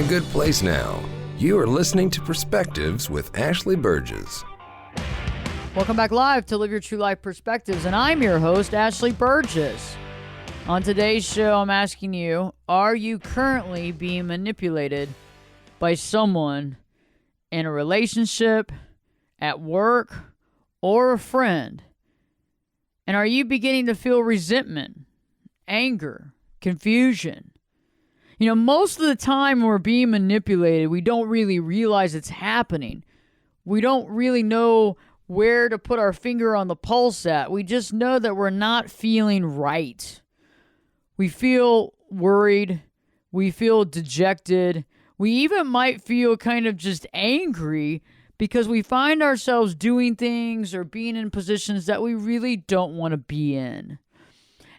good place now. You are listening to Perspectives with Ashley Burgess. Welcome back live to Live Your True Life Perspectives, and I'm your host, Ashley Burgess. On today's show, I'm asking you, are you currently being manipulated by someone in a relationship, at work, or a friend? And are you beginning to feel resentment, anger, confusion? You know, most of the time when we're being manipulated, we don't really realize it's happening. We don't really know where to put our finger on the pulse at. We just know that we're not feeling right. We feel worried. We feel dejected. We even might feel kind of just angry because we find ourselves doing things or being in positions that we really don't want to be in.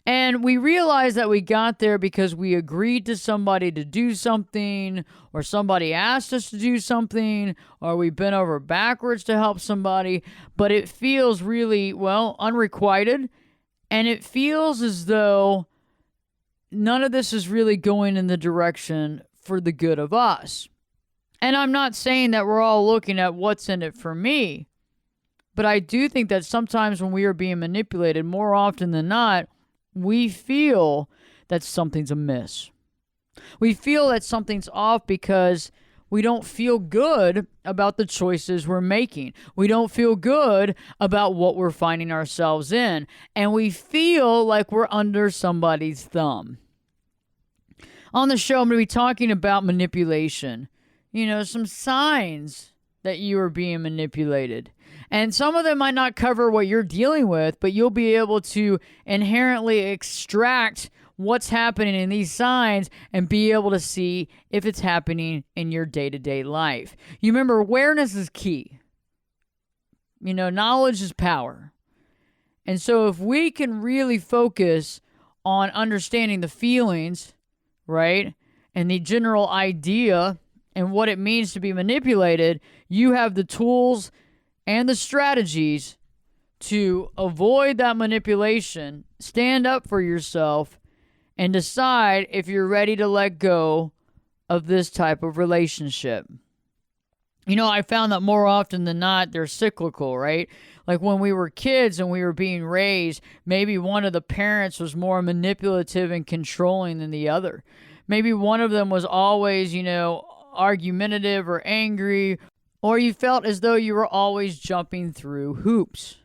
And we realize that we got there because we agreed to somebody to do something, or somebody asked us to do something, or we bent over backwards to help somebody. But it feels really, unrequited. And it feels as though none of this is really going in the direction for the good of us. And I'm not saying that we're all looking at what's in it for me, but I do think that sometimes when we are being manipulated, more often than not, we feel that something's amiss. We feel that something's off because we don't feel good about the choices we're making. We don't feel good about what we're finding ourselves in. And we feel like we're under somebody's thumb. On the show, I'm going to be talking about manipulation. You know, some signs that you are being manipulated. And some of them might not cover what you're dealing with, but you'll be able to inherently extract what's happening in these signs and be able to see if it's happening in your day-to-day life. You remember, awareness is key. You know, knowledge is power. And so if we can really focus on understanding the feelings, right, and the general idea and what it means to be manipulated, you have the tools and the strategies to avoid that manipulation, stand up for yourself, and decide if you're ready to let go of this type of relationship. You know, I found that more often than not, they're cyclical, right? Like when we were kids and we were being raised, maybe one of the parents was more manipulative and controlling than the other. Maybe one of them was always, argumentative or angry, or you felt as though you were always jumping through hoops.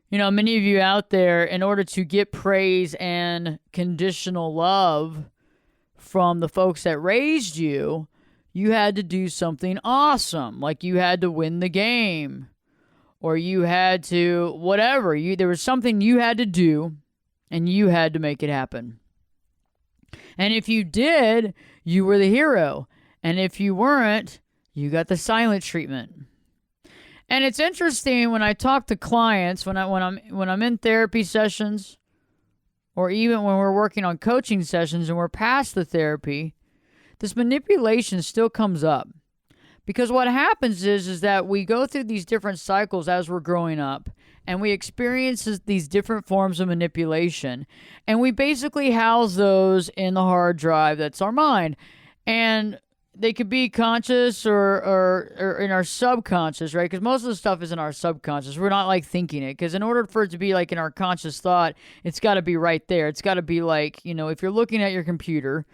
You know, many of you out there, in order to get praise and conditional love from the folks that raised you, you had to do something awesome, like you had to win the game, or you had to whatever. There was something you had to do, and you had to make it happen. And if you did, you were the hero. And if you weren't, you got the silent treatment. And it's interesting when I talk to clients, when I'm in therapy sessions, or even when we're working on coaching sessions and we're past the therapy, this manipulation still comes up. Because what happens is that we go through these different cycles as we're growing up, and we experience these different forms of manipulation, and we basically house those in the hard drive that's our mind. And they could be conscious or in our subconscious, right? Because most of the stuff is in our subconscious. We're not like thinking it. Because in order for it to be like in our conscious thought, it's got to be right there. It's got to be like, if you're looking at your computer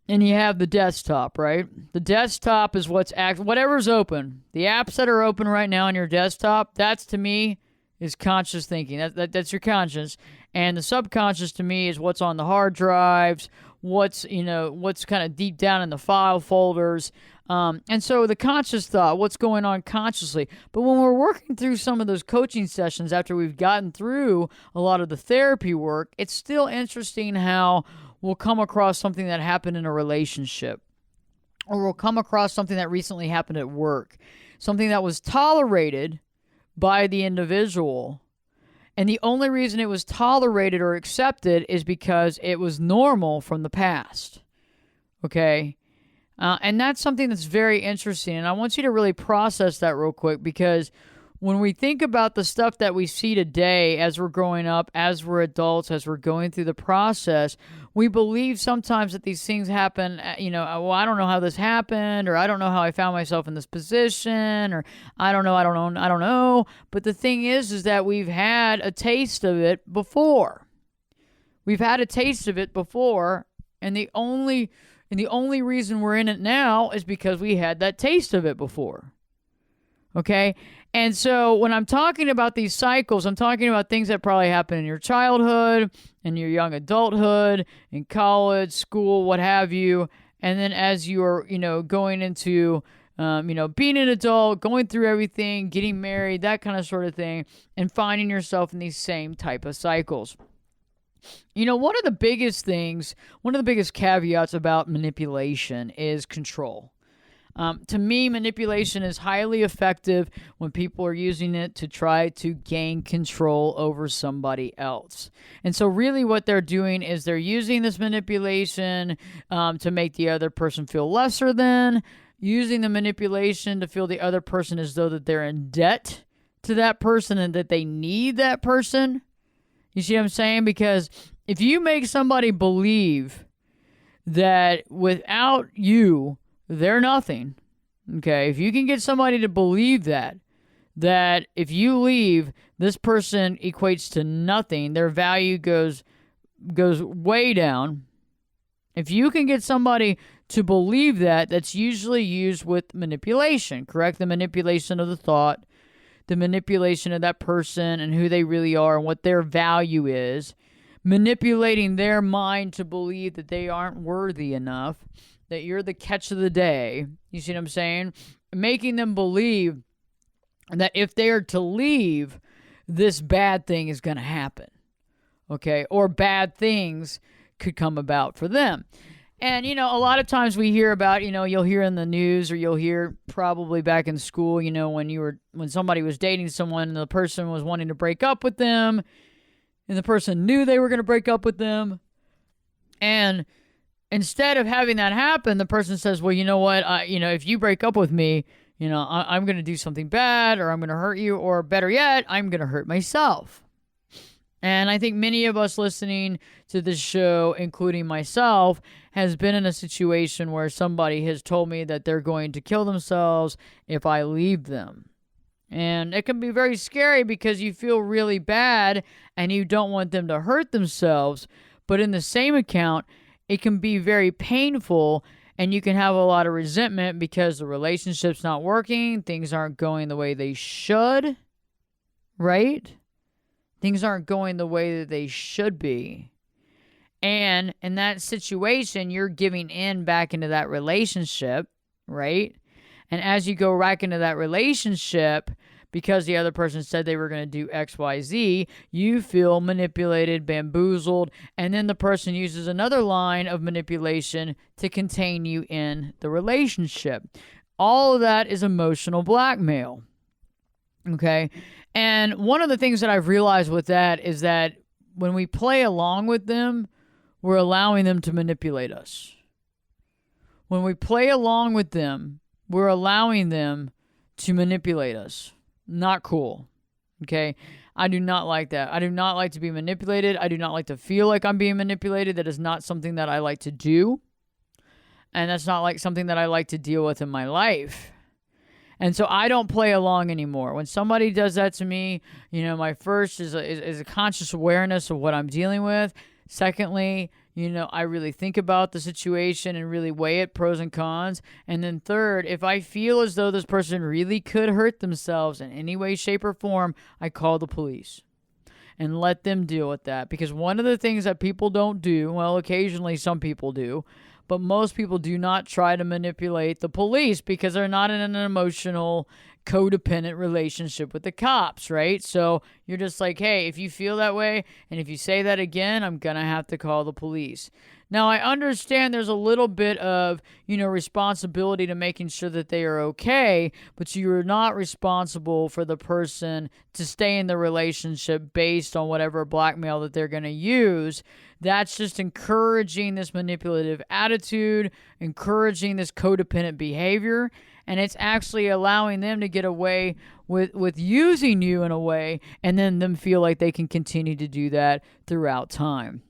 and you have the desktop, right? The desktop is whatever's open. The apps that are open right now on your desktop, that's to me is conscious thinking. That's your conscious. And the subconscious to me is what's on the hard drives, what's kind of deep down in the file folders. And so the conscious thought, what's going on consciously. But when we're working through some of those coaching sessions after we've gotten through a lot of the therapy work, it's still interesting how we'll come across something that happened in a relationship, or we'll come across something that recently happened at work, something that was tolerated by the individual. And the only reason it was tolerated or accepted is because it was normal from the past. Okay? And that's something that's very interesting. And I want you to really process that real quick, because when we think about the stuff that we see today as we're growing up, as we're adults, as we're going through the process, we believe sometimes that these things happen, well, I don't know how this happened, or I don't know how I found myself in this position, or I don't know. But the thing is that we've had a taste of it before. We've had a taste of it before, and the only reason we're in it now is because we had that taste of it before. Okay? And so when I'm talking about these cycles, I'm talking about things that probably happen in your childhood, in your young adulthood, in college, school, what have you. And then as you're, going into, being an adult, going through everything, getting married, that kind of sort of thing, and finding yourself in these same type of cycles. One of the biggest caveats about manipulation is control. To me, manipulation is highly effective when people are using it to try to gain control over somebody else. And so really what they're doing is they're using this manipulation to make the other person feel lesser than, using the manipulation to feel the other person as though that they're in debt to that person and that they need that person. You see what I'm saying? Because if you make somebody believe that without you, they're nothing, okay? If you can get somebody to believe that if you leave, this person equates to nothing, their value goes way down. If you can get somebody to believe that, that's usually used with manipulation, correct? The manipulation of the thought, the manipulation of that person and who they really are and what their value is, manipulating their mind to believe that they aren't worthy enough, that you're the catch of the day. You see what I'm saying? Making them believe that if they are to leave, this bad thing is going to happen. Okay? Or bad things could come about for them. And, a lot of times we hear about, you'll hear in the news, or you'll hear probably back in school, when somebody was dating someone and the person was wanting to break up with them, and the person knew they were going to break up with them. And instead of having that happen, the person says, well, you know what, if you break up with me, I'm going to do something bad, or I'm going to hurt you, or better yet, I'm going to hurt myself. And I think many of us listening to this show, including myself, has been in a situation where somebody has told me that they're going to kill themselves if I leave them. And it can be very scary because you feel really bad and you don't want them to hurt themselves. But in the same account, it can be very painful and you can have a lot of resentment because the relationship's not working, things aren't going the way they should, right? Things aren't going the way that they should be. And in that situation, you're giving in back into that relationship, right? And as you go back into that relationship, because the other person said they were going to do X, Y, Z, you feel manipulated, bamboozled, and then the person uses another line of manipulation to contain you in the relationship. All of that is emotional blackmail, okay? And one of the things that I've realized with that is that when we play along with them, we're allowing them to manipulate us. When we play along with them, we're allowing them to manipulate us. Not cool. Okay? I do not like that. I do not like to be manipulated. I do not like to feel like I'm being manipulated. That is not something that I like to do. And that's not like something that I like to deal with in my life. And so I don't play along anymore. When somebody does that to me, my first is a conscious awareness of what I'm dealing with. Secondly, I really think about the situation and really weigh it, pros and cons. And then third, if I feel as though this person really could hurt themselves in any way, shape, or form, I call the police and let them deal with that. Because one of the things that people don't do, well, occasionally some people do, but most people do not try to manipulate the police because they're not in an emotional, codependent relationship with the cops, right? So you're just like, hey, if you feel that way and if you say that again, I'm going to have to call the police. Now, I understand there's a little bit of, responsibility to making sure that they are okay, but you're not responsible for the person to stay in the relationship based on whatever blackmail that they're going to use. That's just encouraging this manipulative attitude, encouraging this codependent behavior. and it's actually allowing them to get away with using you in a way, and then them feel like they can continue to do that throughout time.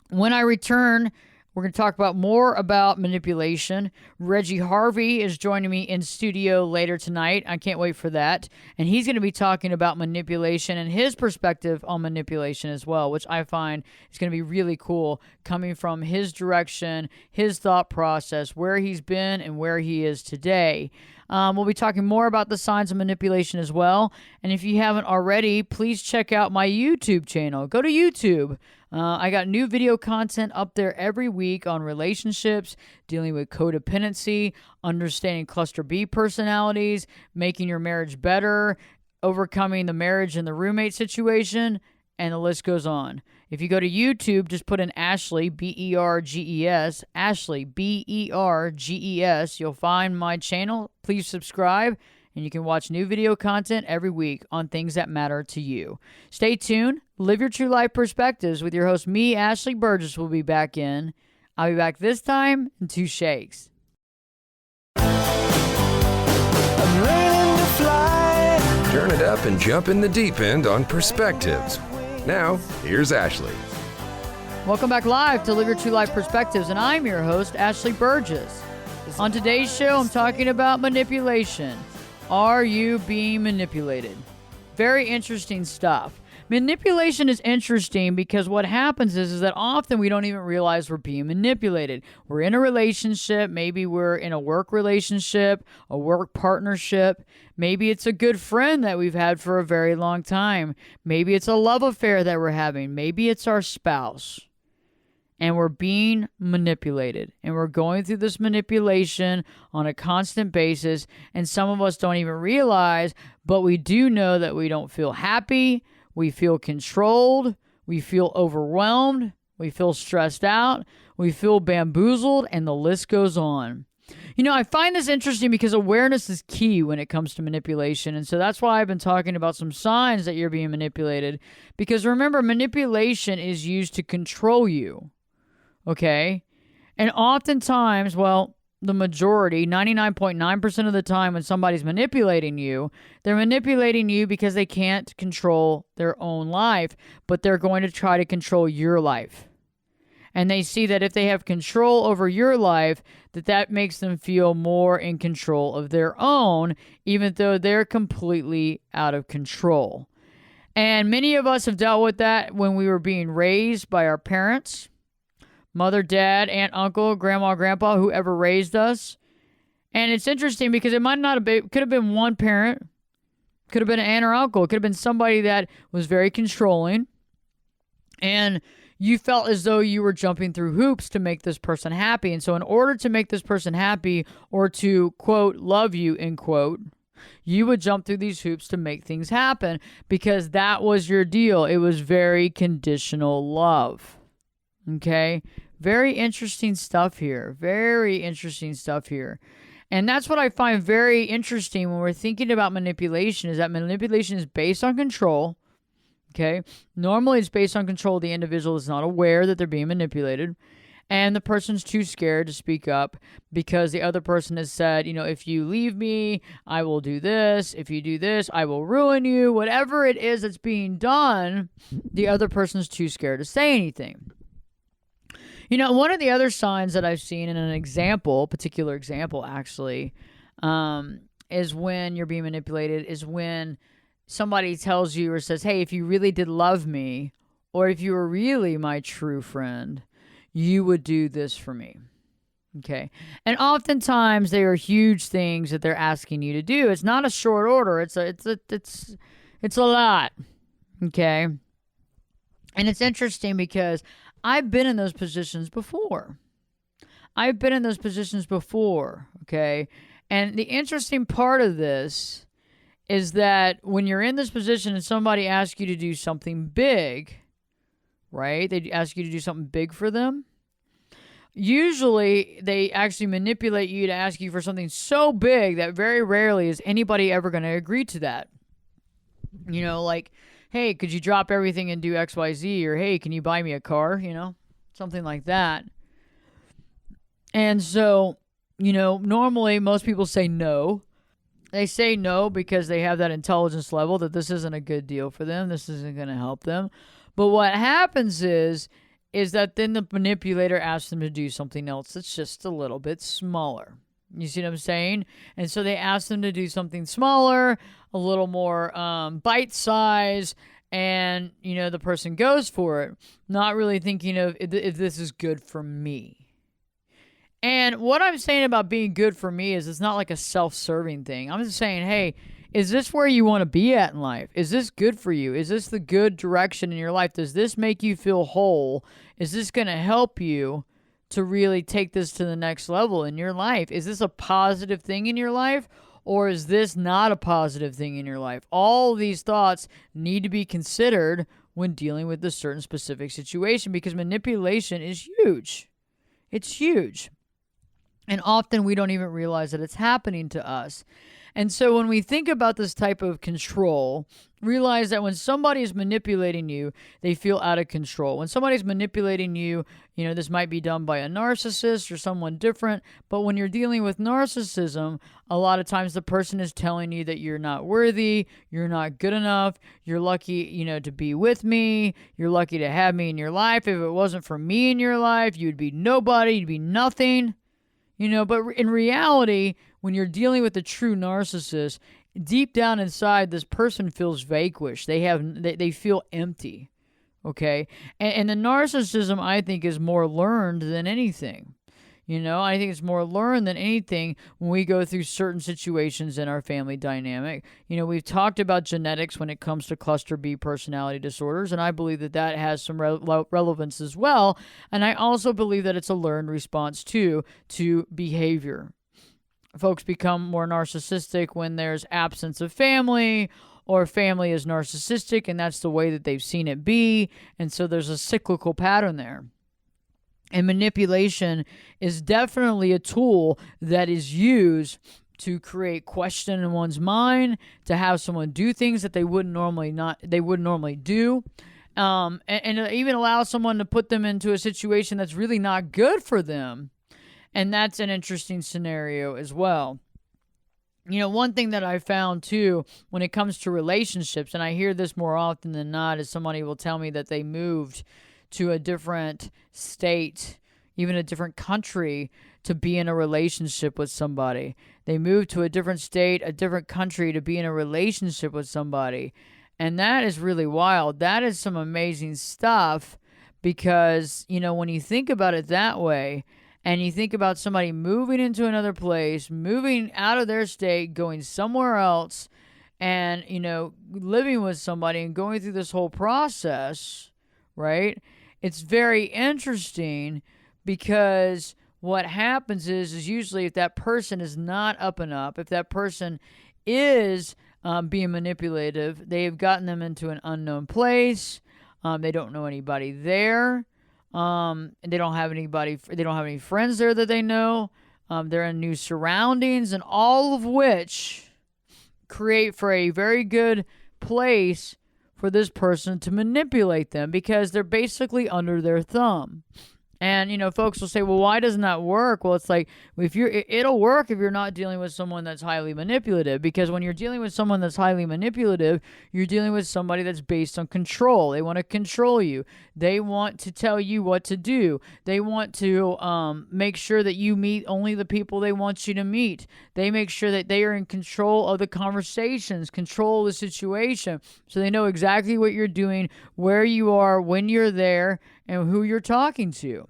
When I return, we're going to talk about more about manipulation. Reggie Harvey is joining me in studio later tonight. I can't wait for that. And he's going to be talking about manipulation and his perspective on manipulation as well, which I find is going to be really cool, coming from his direction, his thought process, where he's been and where he is today. We'll be talking more about the signs of manipulation as well. And if you haven't already, please check out my YouTube channel. Go to YouTube. I got new video content up there every week on relationships, dealing with codependency, understanding cluster B personalities, making your marriage better, overcoming the marriage and the roommate situation, and the list goes on. If you go to YouTube, just put in Ashley, B-E-R-G-E-S, Ashley, B-E-R-G-E-S. You'll find my channel. Please subscribe, and you can watch new video content every week on things that matter to you. Stay tuned. Live your true life perspectives with your host, me, Ashley Burgess, will be back in. I'll be back this time in 2 shakes. I'm learning to fly. Turn it up and jump in the deep end on Perspectives. Now, here's Ashley. Welcome back live to Live Your True Life Perspectives, and I'm your host, Ashley Burgess. On today's show, I'm talking about manipulation. Are you being manipulated? Very interesting stuff. Manipulation is interesting because what happens is that often we don't even realize we're being manipulated. We're in a relationship. Maybe we're in a work relationship, a work partnership. Maybe it's a good friend that we've had for a very long time. Maybe it's a love affair that we're having. Maybe it's our spouse. And we're being manipulated. And we're going through this manipulation on a constant basis. And some of us don't even realize, but we do know that we don't feel happy. We feel controlled. We feel overwhelmed. We feel stressed out. We feel bamboozled. And the list goes on. You know, I find this interesting because awareness is key when it comes to manipulation. And so that's why I've been talking about some signs that you're being manipulated. Because remember, manipulation is used to control you. Okay? And oftentimes, well, the majority, 99.9% of the time when somebody's manipulating you, they're manipulating you because they can't control their own life, but they're going to try to control your life. And they see that if they have control over your life, that makes them feel more in control of their own, even though they're completely out of control. And many of us have dealt with that when we were being raised by our parents. Mother, dad, aunt, uncle, grandma, grandpa, whoever raised us. And it's interesting because it might not have been, could have been one parent, could have been an aunt or uncle, it could have been somebody that was very controlling. And you felt as though you were jumping through hoops to make this person happy. And so in order to make this person happy or to, quote, love you, end quote, you would jump through these hoops to make things happen because that was your deal. It was very conditional love. Okay, very interesting stuff here. Very interesting stuff here. And that's what I find very interesting when we're thinking about manipulation, is that manipulation is based on control. Okay, normally it's based on control. The individual is not aware that they're being manipulated. And the person's too scared to speak up because the other person has said, you know, if you leave me, I will do this. If you do this, I will ruin you. Whatever it is that's being done, the other person's too scared to say anything. You know, one of the other signs that I've seen in an example, particular example actually, is when you're being manipulated, is when somebody tells you or says, hey, if you really did love me, or if you were really my true friend, you would do this for me. Okay. And oftentimes they are huge things that they're asking you to do. It's not a short order. It's a lot. Okay. And it's interesting because I've been in those positions before. Okay. And the interesting part of this is that when you're in this position and somebody asks you to do something big, right? They ask you to do something big for them. Usually they actually manipulate you to ask you for something so big that very rarely is anybody ever going to agree to that. You know, like, hey, could you drop everything and do XYZ? Or, hey, can you buy me a car? You know, something like that. And so normally most people say no. They say no because they have that intelligence level that this isn't a good deal for them. This isn't going to help them. But what happens is that then the manipulator asks them to do something else that's just a little bit smaller. You see what I'm saying? And so they ask them to do something smaller, a little more bite size, and, the person goes for it, not really thinking of if this is good for me. And what I'm saying about being good for me is it's not like a self-serving thing. I'm just saying, hey, is this where you want to be at in life? Is this good for you? Is this the good direction in your life? Does this make you feel whole? Is this going to help you to really take this to the next level in your life? Is this a positive thing in your life? Or is this not a positive thing in your life? All these thoughts need to be considered when dealing with a certain specific situation, because manipulation is huge. It's huge. And often we don't even realize that it's happening to us. And so when we think about this type of control, realize that when somebody is manipulating you, they feel out of control. When somebody's manipulating you, this might be done by a narcissist or someone different. But when you're dealing with narcissism, a lot of times the person is telling you that you're not worthy, you're not good enough, you're lucky, to be with me, you're lucky to have me in your life. If it wasn't for me in your life, you'd be nobody, you'd be nothing. But in reality, when you're dealing with a true narcissist, deep down inside, this person feels vanquished. They feel empty, okay? And the narcissism, I think, is more learned than anything. I think it's more learned than anything when we go through certain situations in our family dynamic. We've talked about genetics when it comes to cluster B personality disorders, and I believe that has some relevance as well. And I also believe that it's a learned response to behavior. Folks become more narcissistic when there's absence of family, or family is narcissistic, and that's the way that they've seen it be. And so there's a cyclical pattern there. And manipulation is definitely a tool that is used to create question in one's mind, to have someone do things that they wouldn't normally do, and even allow someone to put them into a situation that's really not good for them. And that's an interesting scenario as well. One thing that I found too, when it comes to relationships, and I hear this more often than not, is somebody will tell me that they moved to a different state, even a different country, to be in a relationship with somebody. They moved to a different state, a different country, to be in a relationship with somebody. And that is really wild. That is some amazing stuff, because, when you think about it that way, and you think about somebody moving into another place, moving out of their state, going somewhere else, and, living with somebody and going through this whole process, right? It's very interesting, because what happens is usually if that person is not up and up, if that person is being manipulative, they've gotten them into an unknown place. They don't know anybody there. And they don't have any friends there that they know. They're in new surroundings, and all of which create for a very good place for this person to manipulate them, because they're basically under their thumb. And, folks will say, well, why doesn't that work? Well, it's like, it'll work if you're not dealing with someone that's highly manipulative, because when you're dealing with someone that's highly manipulative, you're dealing with somebody that's based on control. They want to control you. They want to tell you what to do. They want to make sure that you meet only the people they want you to meet. They make sure that they are in control of the conversations, control of the situation, so they know exactly what you're doing, where you are, when you're there, and who you're talking to.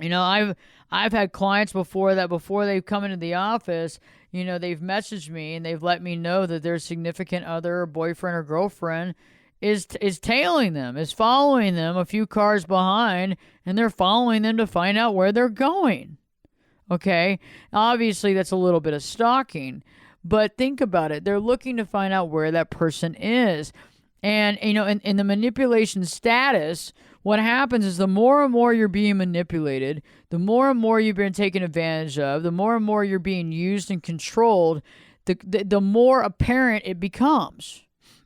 I've had clients before they've come into the office, they've messaged me and they've let me know that their significant other, or boyfriend or girlfriend, is tailing them, is following them a few cars behind, and they're following them to find out where they're going. Okay? Obviously, that's a little bit of stalking, but think about it. They're looking to find out where that person is. And, in the manipulation status, what happens is the more and more you're being manipulated, the more and more you've been taken advantage of, the more and more you're being used and controlled, the more apparent it becomes.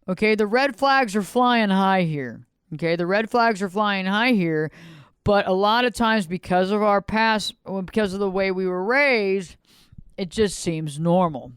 Okay, the red flags are flying high here. Okay, the red flags are flying high here, But a lot of times, because of our past, because of the way we were raised, it just seems normal.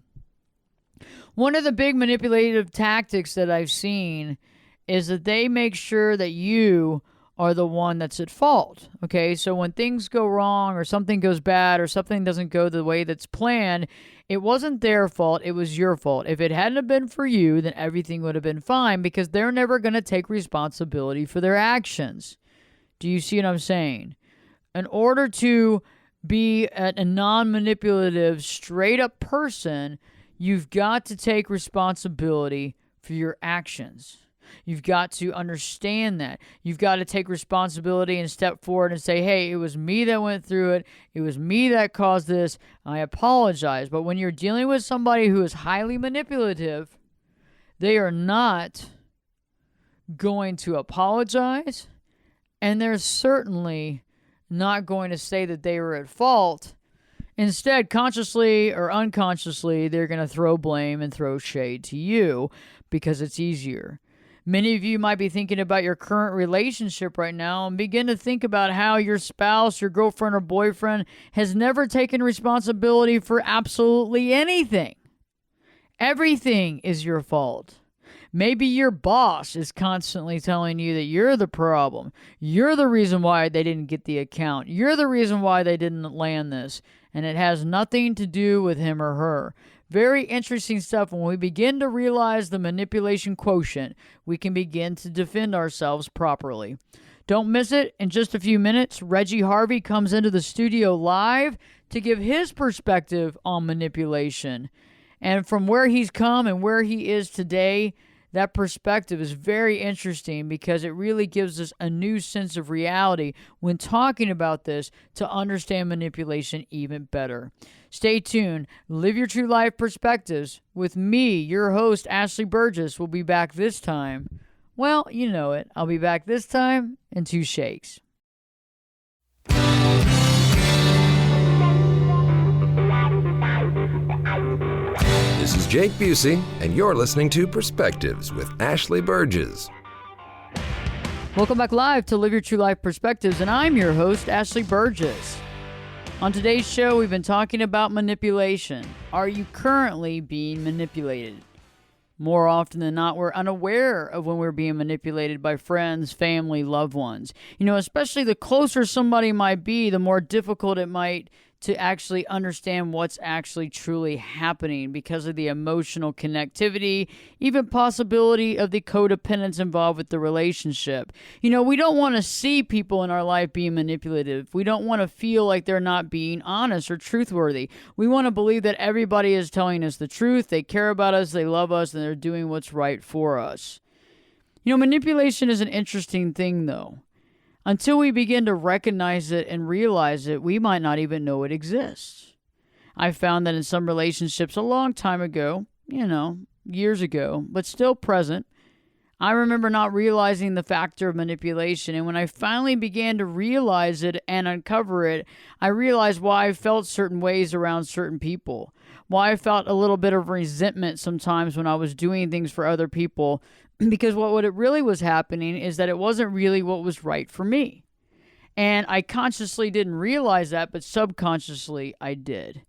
One of the big manipulative tactics that I've seen is that they make sure that you are the one that's at fault. Okay, so when things go wrong or something goes bad or something doesn't go the way that's planned, it wasn't their fault, it was your fault. If it hadn't have been for you, then everything would have been fine, because they're never going to take responsibility for their actions. Do you see what I'm saying? In order to be a non-manipulative, straight-up person, you've got to take responsibility for your actions. You've got to understand that. You've got to take responsibility and step forward and say, hey, it was me that went through it. It was me that caused this. I apologize. But when you're dealing with somebody who is highly manipulative, they are not going to apologize, and they're certainly not going to say that they were at fault. Instead, consciously or unconsciously, they're going to throw blame and throw shade to you because it's easier. Many of you might be thinking about your current relationship right now and begin to think about how your spouse, your girlfriend or boyfriend has never taken responsibility for absolutely anything. Everything is your fault. Maybe your boss is constantly telling you that you're the problem. You're the reason why they didn't get the account. You're the reason why they didn't land this. And it has nothing to do with him or her. Very interesting stuff. When we begin to realize the manipulation quotient, we can begin to defend ourselves properly. Don't miss it. In just a few minutes, Reggie Harvey comes into the studio live to give his perspective on manipulation. And from where he's come and where he is today, that perspective is very interesting because it really gives us a new sense of reality when talking about this to understand manipulation even better. Stay tuned. Live Your True Life Perspectives with me, your host, Ashley Burgess, will be back this time. Well, you know it. I'll be back this time in 2 shakes. This is Jake Busey, and you're listening to Perspectives with Ashley Burgess. Welcome back live to Live Your True Life Perspectives, and I'm your host, Ashley Burgess. On today's show, we've been talking about manipulation. Are you currently being manipulated? More often than not, we're unaware of when we're being manipulated by friends, family, loved ones. You know, especially the closer somebody might be, the more difficult it might to actually understand what's actually truly happening because of the emotional connectivity, even possibility of the codependence involved with the relationship. You know, we don't want to see people in our life being manipulative. We don't want to feel like they're not being honest or truthworthy. We want to believe that everybody is telling us the truth, they care about us, they love us, and they're doing what's right for us. You know, manipulation is an interesting thing, though. Until we begin to recognize it and realize it, we might not even know it exists. I found that in some relationships a long time ago, years ago, but still present, I remember not realizing the factor of manipulation. And when I finally began to realize it and uncover it, I realized why I felt certain ways around certain people. Why I felt a little bit of resentment sometimes when I was doing things for other people. Because what it really was happening is that it wasn't really what was right for me. And I consciously didn't realize that, but subconsciously I did.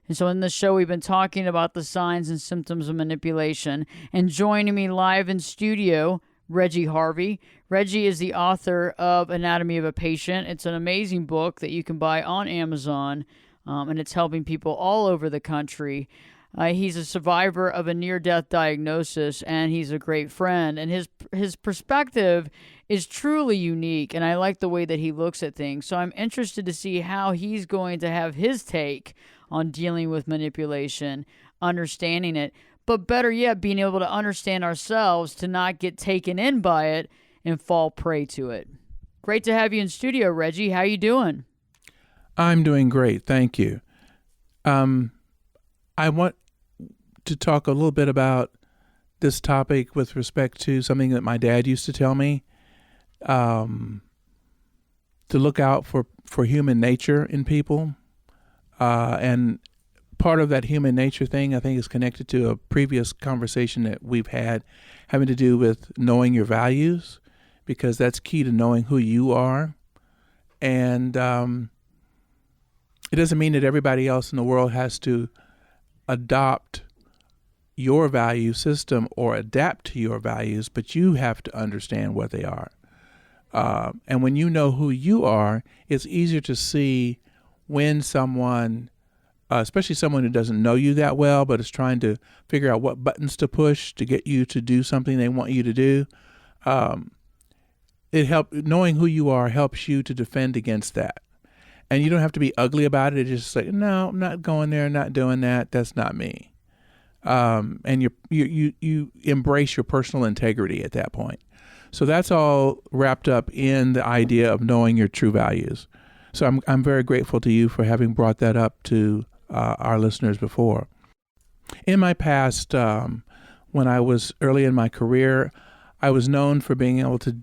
And so in this show, we've been talking about the signs and symptoms of manipulation. And joining me live in studio, Reggie Harvey. Reggie is the author of Anatomy of a Patient. It's an amazing book that you can buy on Amazon, and it's helping people all over the country. He's a survivor of a near-death diagnosis, and he's a great friend. And his perspective is truly unique, and I like the way that he looks at things. So I'm interested to see how he's going to have his take on dealing with manipulation, understanding it, but better yet, being able to understand ourselves to not get taken in by it and fall prey to it. Great to have you in studio, Reggie. How you doing? I'm doing great, thank you. I want to talk a little bit about this topic with respect to something that my dad used to tell me, to look out for human nature in people. And part of that human nature thing, I think, is connected to a previous conversation that we've had having to do with knowing your values, because that's key to knowing who you are And it doesn't mean that everybody else in the world has to adopt your value system or adapt to your values, but you have to understand what they are. And when you know who you are, it's easier to see when someone, especially someone who doesn't know you that well, but is trying to figure out what buttons to push to get you to do something they want you to do. Knowing who you are helps you to defend against that. And you don't have to be ugly about it. It's just like, no, I'm not going there, not doing that. That's not me. And you embrace your personal integrity at that point. So that's all wrapped up in the idea of knowing your true values. So I'm very grateful to you for having brought that up to our listeners before. In my past, when I was early in my career, I was known for being able to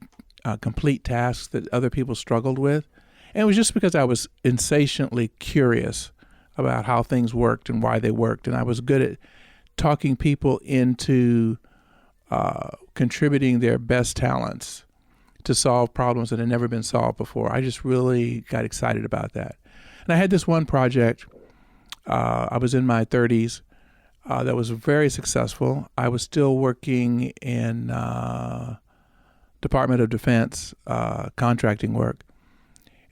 complete tasks that other people struggled with. And it was just because I was insatiably curious about how things worked and why they worked. And I was good at talking people into contributing their best talents to solve problems that had never been solved before. I just really got excited about that. And I had this one project, I was in my 30s, that was very successful. I was still working in Department of Defense contracting work.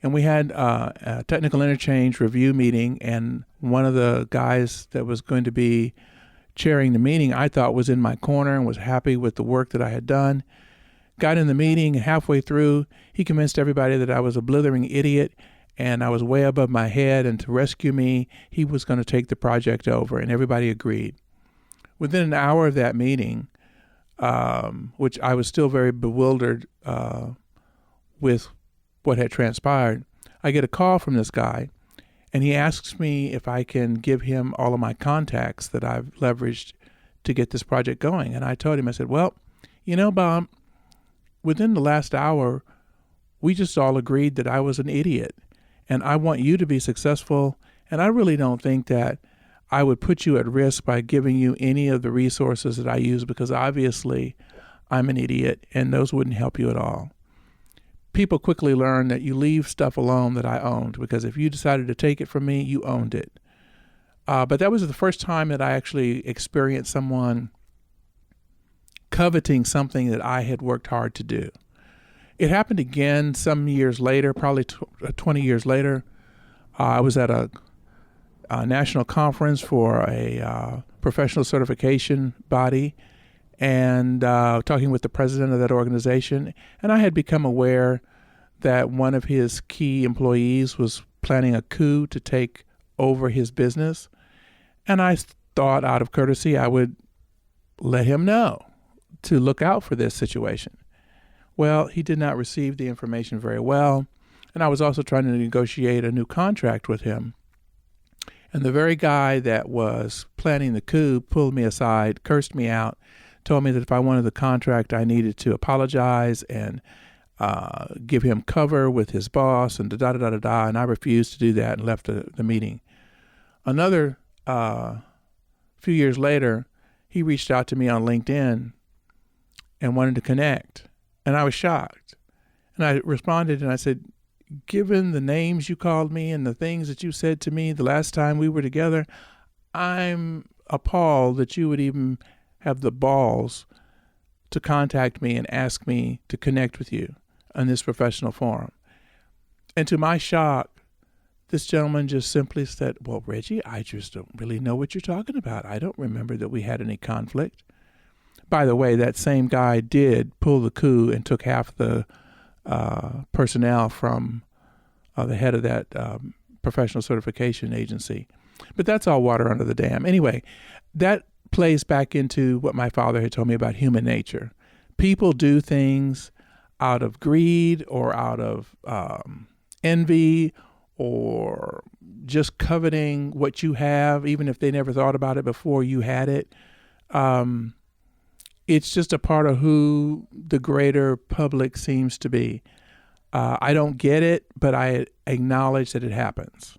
And we had a technical interchange review meeting, and one of the guys that was going to be chairing the meeting, I thought was in my corner and was happy with the work that I had done. Got in the meeting, and halfway through, he convinced everybody that I was a blithering idiot and I was way above my head, and to rescue me, he was going to take the project over, and everybody agreed. Within an hour of that meeting, which I was still very bewildered with what had transpired, I get a call from this guy, and he asks me if I can give him all of my contacts that I've leveraged to get this project going. And I told him, I said, well, you know, Bob, within the last hour, we just all agreed that I was an idiot, and I want you to be successful, and I really don't think that I would put you at risk by giving you any of the resources that I use, because obviously I'm an idiot, and those wouldn't help you at all. People quickly learned that you leave stuff alone that I owned, because if you decided to take it from me, you owned it. But that was the first time that I actually experienced someone coveting something that I had worked hard to do. It happened again some years later, probably 20 years later. I was at a national conference for a professional certification body, and talking with the president of that organization. And I had become aware that one of his key employees was planning a coup to take over his business. And I thought, out of courtesy, I would let him know to look out for this situation. Well, he did not receive the information very well. And I was also trying to negotiate a new contract with him. And the very guy that was planning the coup pulled me aside, cursed me out, told me that if I wanted the contract, I needed to apologize and give him cover with his boss, and da-da-da-da-da, and I refused to do that and left the meeting. Another few years later, he reached out to me on LinkedIn and wanted to connect, and I was shocked. And I responded and I said, given the names you called me and the things that you said to me the last time we were together, I'm appalled that you would even have the balls to contact me and ask me to connect with you on this professional forum. And to my shock, this gentleman just simply said, well, Reggie, I just don't really know what you're talking about. I don't remember that we had any conflict. By the way, that same guy did pull the coup and took half the personnel from the head of that professional certification agency. But that's all water under the dam. Anyway, that plays back into what my father had told me about human nature. People do things out of greed or out of envy or just coveting what you have, even if they never thought about it before you had it. It's just a part of who the greater public seems to be. I don't get it, but I acknowledge that it happens.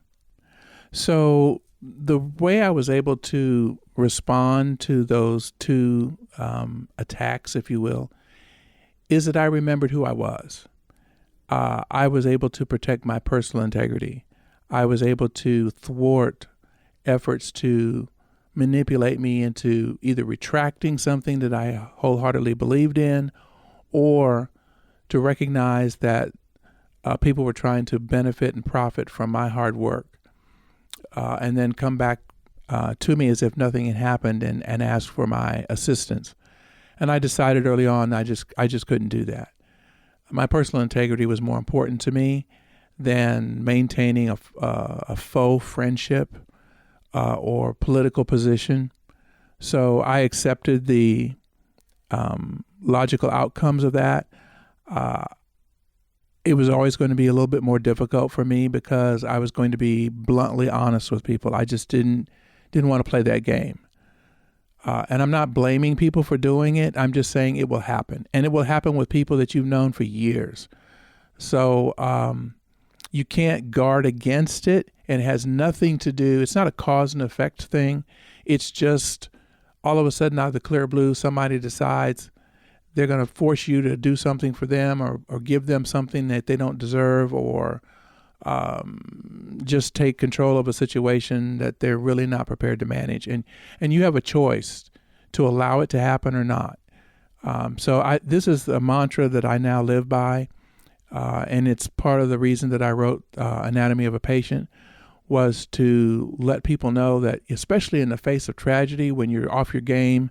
So the way I was able to respond to those two attacks, if you will, is that I remembered who I was. I was able to protect my personal integrity. I was able to thwart efforts to manipulate me into either retracting something that I wholeheartedly believed in, or to recognize that people were trying to benefit and profit from my hard work, and then come back to me as if nothing had happened and ask for my assistance. And I decided early on I just couldn't do that. My personal integrity was more important to me than maintaining a faux friendship or political position. So I accepted the logical outcomes of that. It was always going to be a little bit more difficult for me because I was going to be bluntly honest with people. I just didn't want to play that game. And I'm not blaming people for doing it. I'm just saying it will happen. And it will happen with people that you've known for years. So you can't guard against it. And it has nothing to do, it's not a cause and effect thing. It's just all of a sudden out of the clear blue, somebody decides they're going to force you to do something for them or give them something that they don't deserve, or just take control of a situation that they're really not prepared to manage. And you have a choice to allow it to happen or not. So this is a mantra that I now live by, and it's part of the reason that I wrote Anatomy of a Patient, was to let people know that, especially in the face of tragedy, when you're off your game,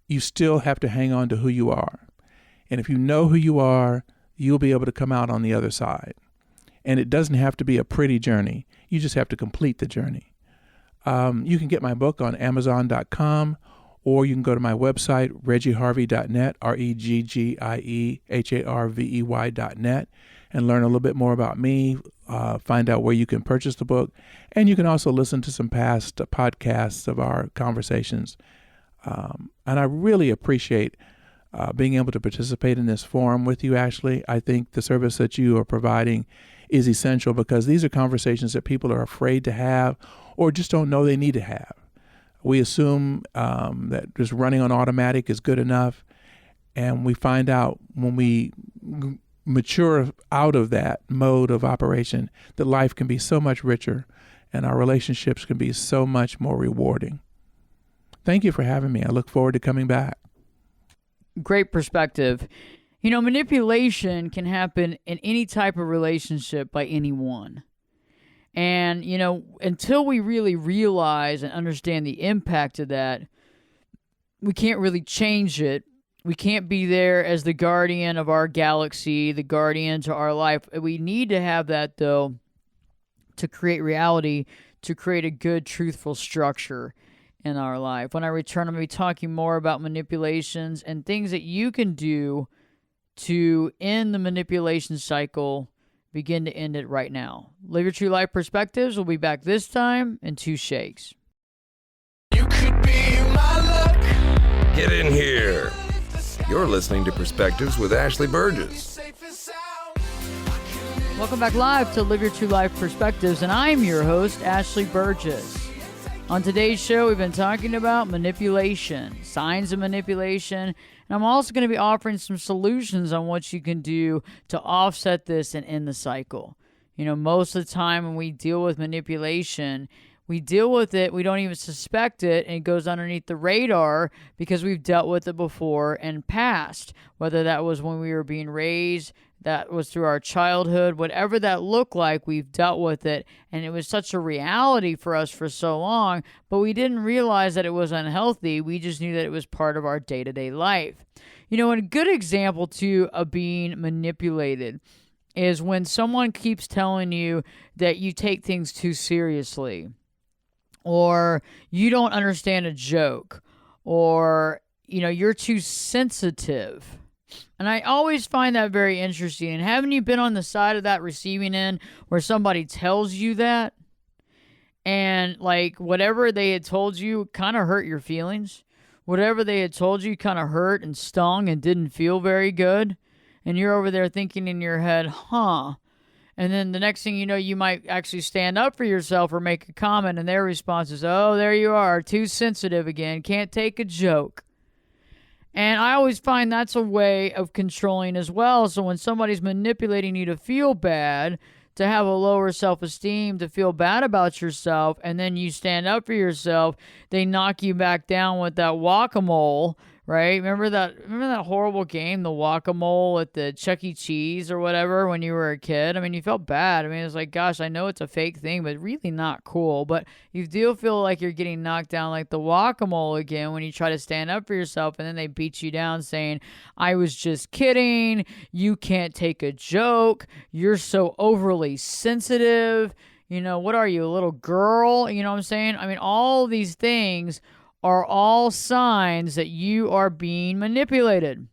you still have to hang on to who you are. And if you know who you are, you'll be able to come out on the other side. And it doesn't have to be a pretty journey. You just have to complete the journey. You can get my book on Amazon.com, or you can go to my website, reggieharvey.net, ReggieHarvey.net, and learn a little bit more about me, find out where you can purchase the book. And you can also listen to some past podcasts of our conversations. And I really appreciate being able to participate in this forum with you, Ashley. I think the service that you are providing is essential because these are conversations that people are afraid to have or just don't know they need to have. We assume that just running on automatic is good enough, and we find out when we mature out of that mode of operation that life can be so much richer and our relationships can be so much more rewarding. Thank you for having me. I look forward to coming back. Great perspective. You know, manipulation can happen in any type of relationship by anyone. And, you know, until we really realize and understand the impact of that, we can't really change it. We can't be there as the guardian of our galaxy, the guardian to our life. We need to have that, though, to create reality, to create a good, truthful structure in our life. When I return, I'm going to be talking more about manipulations and things that you can do to end the manipulation cycle, begin to end it right now. Live Your True Life Perspectives will be back this time in 2 shakes. You could be my luck. Get in here. You're listening to Perspectives with Ashley Burgess. Welcome back live to Live Your True Life Perspectives, and I'm your host, Ashley Burgess. On today's show, we've been talking about manipulation, signs of manipulation, and I'm also going to be offering some solutions on what you can do to offset this and end the cycle. You know, most of the time when we deal with manipulation, we deal with it, we don't even suspect it, and it goes underneath the radar because we've dealt with it before and past, whether that was when we were being raised, that was through our childhood, whatever that looked like, we've dealt with it, and it was such a reality for us for so long, but we didn't realize that it was unhealthy. We just knew that it was part of our day-to-day life. You know, and a good example, too, of being manipulated is when someone keeps telling you that you take things too seriously, or you don't understand a joke, or, you know, you're too sensitive. And I always find that very interesting. And haven't you been on the side of that receiving end where somebody tells you that? And like whatever they had told you kind of hurt your feelings. Whatever they had told you kind of hurt and stung and didn't feel very good. And you're over there thinking in your head, And then the next thing you know, you might actually stand up for yourself or make a comment. And their response is, oh, there you are, too sensitive again. Can't take a joke. And I always find that's a way of controlling as well. So when somebody's manipulating you to feel bad, to have a lower self-esteem, to feel bad about yourself, and then you stand up for yourself, they knock you back down with that whack-a-mole, right? Remember that horrible game, the whack-a-mole at the Chuck E. Cheese or whatever when you were a kid? I mean, you felt bad. I mean, it was like, gosh, I know it's a fake thing, but really not cool. But you do feel like you're getting knocked down like the whack-a-mole again when you try to stand up for yourself, and then they beat you down saying, I was just kidding. You can't take a joke. You're so overly sensitive. You know, what are you, a little girl? You know what I'm saying? I mean, all these things are all signs that you are being manipulated.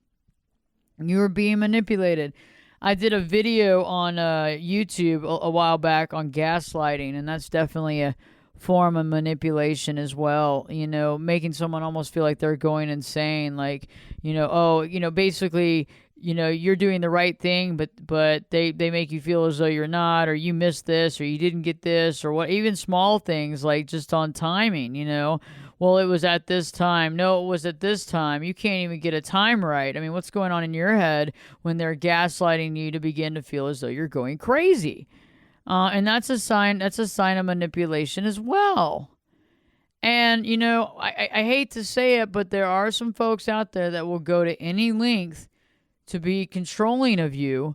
You are being manipulated. I did a video on YouTube a while back on gaslighting, and that's definitely a form of manipulation as well. You know, making someone almost feel like they're going insane. Like, basically, you're doing the right thing, but they make you feel as though you're not, or you missed this, or you didn't get this, or what. Even small things like just on timing, Well, it was at this time. No, it was at this time. You can't even get a time right. I mean, what's going on in your head when they're gaslighting you to begin to feel as though you're going crazy? And that's a sign of manipulation as well. And, I hate to say it, but there are some folks out there that will go to any length to be controlling of you,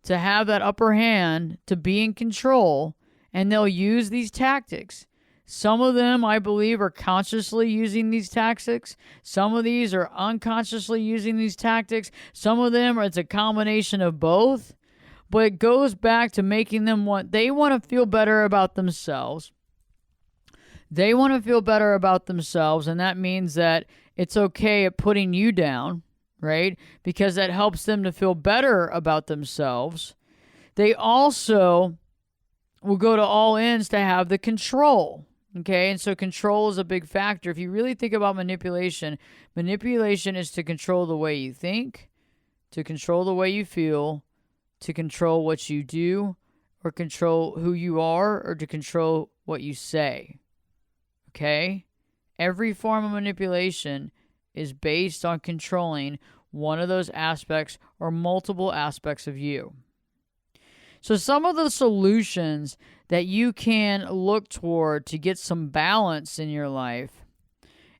to have that upper hand, to be in control, and they'll use these tactics. Some of them, I believe, are consciously using these tactics. Some of these are unconsciously using these tactics. Some of them, it's a combination of both. But it goes back to making them they want to feel better about themselves. They want to feel better about themselves, and that means that it's okay at putting you down, right? Because that helps them to feel better about themselves. They also will go to all ends to have the control. Okay, and so control is a big factor. If you really think about manipulation is to control the way you think, to control the way you feel, to control what you do, or control who you are, or to control what you say. Okay? Every form of manipulation is based on controlling one of those aspects or multiple aspects of you. So some of the solutions that you can look toward to get some balance in your life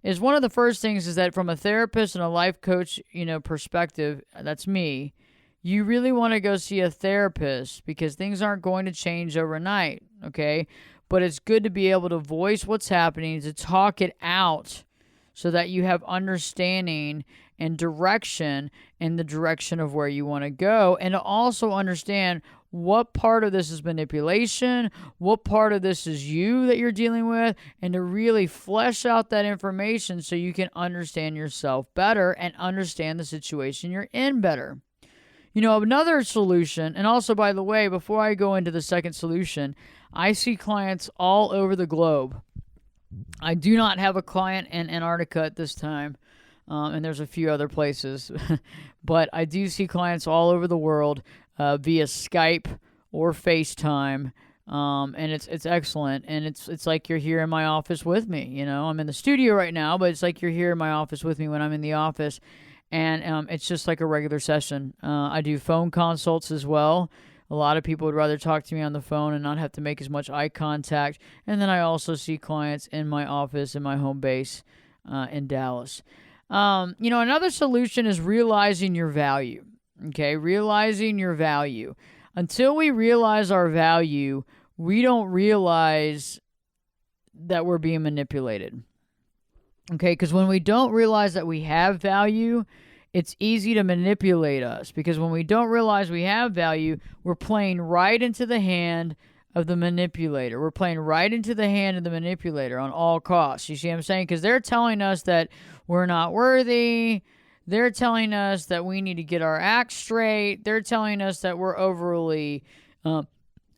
is, one of the first things is that from a therapist and a life coach, perspective, that's me, you really want to go see a therapist because things aren't going to change overnight, okay? But it's good to be able to voice what's happening, to talk it out so that you have understanding and direction in the direction of where you want to go, and to also understand what part of this is manipulation, what part of this is you that you're dealing with, and to really flesh out that information so you can understand yourself better and understand the situation you're in better. Another solution, and also, by the way, before I go into the second solution, I see clients all over the globe. I do not have a client in Antarctica at this time, and there's a few other places, but I do see clients all over the world via Skype or FaceTime, and it's excellent. And it's like you're here in my office with me. I'm in the studio right now, but it's like you're here in my office with me when I'm in the office, and it's just like a regular session. I do phone consults as well. A lot of people would rather talk to me on the phone and not have to make as much eye contact. And then I also see clients in my office in my home base in Dallas. Another solution is realizing your value. Okay, realizing your value. Until we realize our value, we don't realize that we're being manipulated. Okay, because when we don't realize that we have value, it's easy to manipulate us. Because when we don't realize we have value, we're playing right into the hand of the manipulator. We're playing right into the hand of the manipulator on all costs. You see what I'm saying? Because they're telling us that we're not worthy. They're telling us that we need to get our act straight. They're telling us that we're overly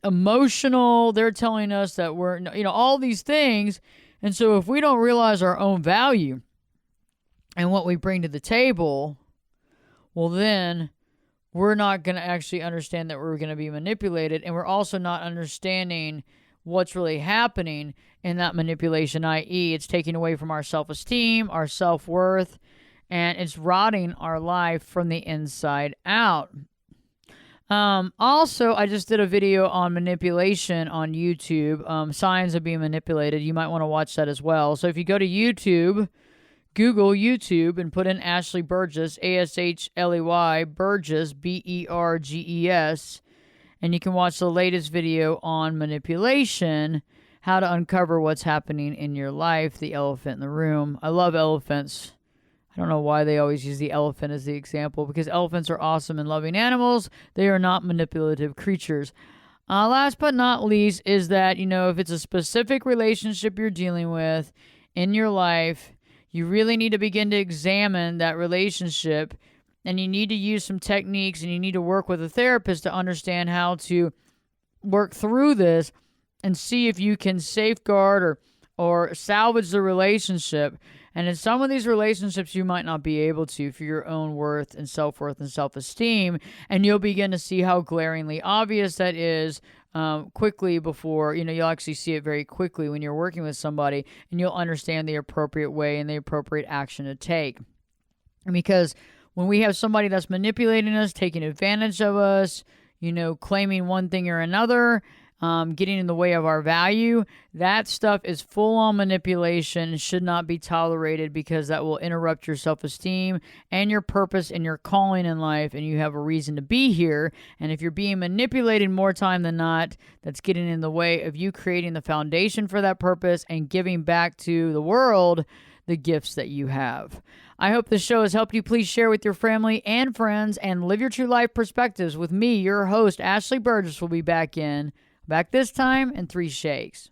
emotional. They're telling us that we're, all these things. And so if we don't realize our own value and what we bring to the table, well, then we're not going to actually understand that we're going to be manipulated. And we're also not understanding what's really happening in that manipulation, i.e. it's taking away from our self-esteem, our self-worth, and it's rotting our life from the inside out. Also, I just did a video on manipulation on YouTube, signs of being manipulated. You might want to watch that as well. So if you go to YouTube, Google YouTube and put in Ashley Burgess, Ashley Burgess, Berges, and you can watch the latest video on manipulation, how to uncover what's happening in your life, the elephant in the room. I love elephants. I don't know why they always use the elephant as the example, because elephants are awesome and loving animals. They are not manipulative creatures. Last but not least is that, if it's a specific relationship you're dealing with in your life, you really need to begin to examine that relationship, and you need to use some techniques, and you need to work with a therapist to understand how to work through this and see if you can safeguard or salvage the relationship. And in some of these relationships, you might not be able to for your own worth and self-esteem, and you'll begin to see how glaringly obvious that is quickly before, you'll actually see it very quickly when you're working with somebody, and you'll understand the appropriate way and the appropriate action to take. Because when we have somebody that's manipulating us, taking advantage of us, claiming one thing or another, getting in the way of our value, that stuff is full-on manipulation and should not be tolerated, because that will interrupt your self-esteem and your purpose and your calling in life, and you have a reason to be here. And if you're being manipulated more time than not, that's getting in the way of you creating the foundation for that purpose and giving back to the world the gifts that you have. I hope this show has helped you. Please share with your family and friends, and live your true life perspectives with me, your host, Ashley Burgess, will be back this time in 3 shakes.